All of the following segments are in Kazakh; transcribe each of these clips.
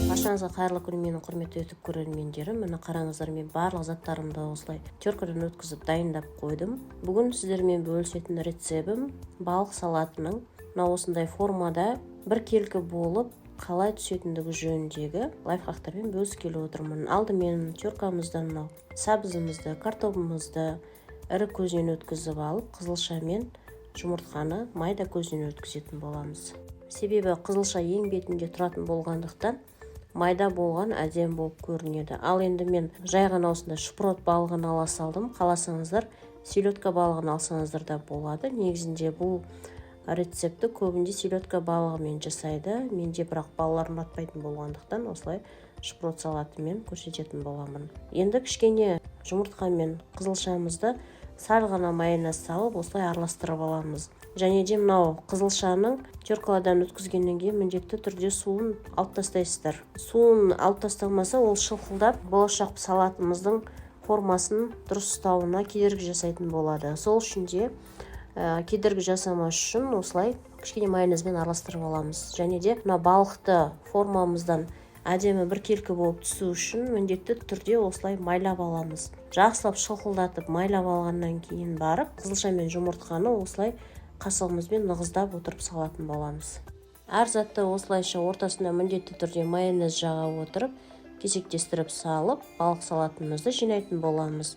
Баршаңызға қайырлы күн, менің құрметті YouTube көрермендерім. Міне қараңыздар, мен барлық заттарымды осылай теркадан өткізіп дайындап қойдым. Бүгін сіздермен бөлісетін рецебім балық салатының мына осындай формада бір келкі болып қалай түсетіндігі жөніндегі лайфхактармен бөліскелі отырмын. Алдымен теркамыздан мынау сабызымызды, картобымызды ірі көзінен өткізіп алып, қызылша мен жұмыртқаны майда көзінен өткізетін боламыз. Себебі қызылша ең бетінде тұратын болғандықтан майда болған әдем болып көрінеді. Ал енді мен жай ғана осындай шпрот балығын ала салдым. Қаласаңыздар селедка балығын алсаңыздар да болады. Негізінде бұл рецепті көбінде селедка балығымен жасайды. Менде бірақ балалар ұнатпайтын болғандықтан осылай шпрот салатымен көрсететін боламын. Енді кішкене жұмыртқа мен қызылшамызды сәл ғана майонез салып осылай араластырып аламыз. Және де мынау қызылшаның теркаладан өткізгеннен кейін міндетті түрде суын алып тастайсыздар. Суын алып тасталмаса, ол шылқылдап болашақ салатымыздың формасын дұрыс ұстауына кедергі жасайтын болады. Сол үшін де кедергі жасамас үшін осылай кішкене майонезбен араластырып аламыз. Және де мына балықты формамыздан әдемі бір келкі болып түсу үшін міндетті түрде осылай майлап аламыз. Жақсылап шылқылдатып майлап алғаннан кейін барып қызылша мен жұмыртқаны осылай қасығымызбен нығыздап отырып салатын боламыз. Әр затты осылайша ортасына міндетті түрде майонез жаға отырып, кесектестіріп салып, балық салатымызды жинайтын боламыз.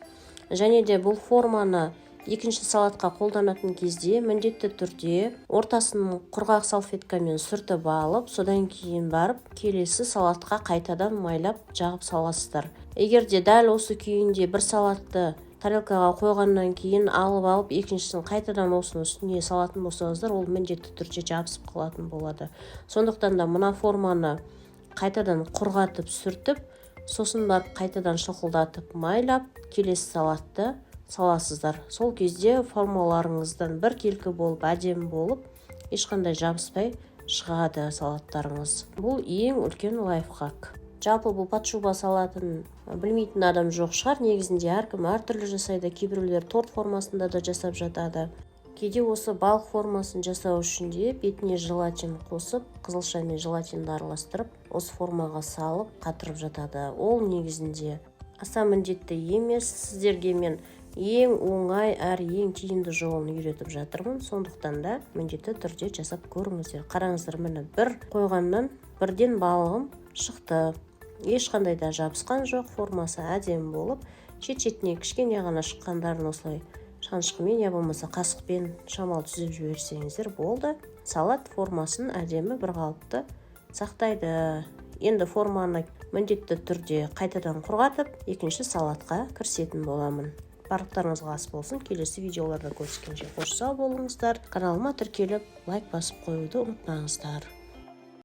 Және де бұл форманы екінші салатқа қолданатын кезде міндетті түрде ортасын құрғақ салфеткамен сүртіп алып, содан кейін барып келесі салатқа қайтадан майлап жағып саласыздар. Егер де дәл осы күйінде бір салатты тарелкаға қойғаннан кейін алып екіншісін қайтадан осының үстіне салатын болсаңыздар, ол міндетті түрде жабысып қалатын болады. Сондықтан да мына форманы қайтадан құрғатып сүртіп, сосын барып қайтадан шылқылдатып майлап, келесі салатты саласыздар. Сол кезде формаларыңыздан бір келкі болып, әдемі болып, ешқандай жабыспай шығады салаттарыңыз. Бұл ең үлкен лайфхак. Жалпы бұл патшуба салатын білмейтін адам жоқ шығар. Негізінде әркім әртүрлі жасайды. Кейбіреулер торт формасында да жасап жатады. Кейде осы балық формасын жасау үшін де бетіне желатин қосып, қызылша мен желатинді араластырып, осы формаға салып қатырып жатады. Ол негізінде аса міндетті емес. Сіздерге мен ең оңай әрі ең тиімді жолын үйретіп жатырмын. Сондықтан да міндетті түрде жасап көріңіздер. Қараңыздар, міне бір қойғаннан бірден балығым шықты. Ешқандай да жабысқан жоқ, формасы әдемі болып, шет-шетіне кішкене ғана шыққандарын осылай шанышқымен я болмаса қасықпен шамал түзеп жіберсеңіздер болды. Салат формасын әдемі бір қалыпты сақтайды. Енді форманы міндетті түрде қайтадан құрғатып, екінші салатқа кірісетін боламын. Барлықтарыңызға ас болсын. Келесі видеоларда көріскенше қош сау болыңыздар. Каналыма тіркеліп, лайк басып қоюды ұмытпаңыздар.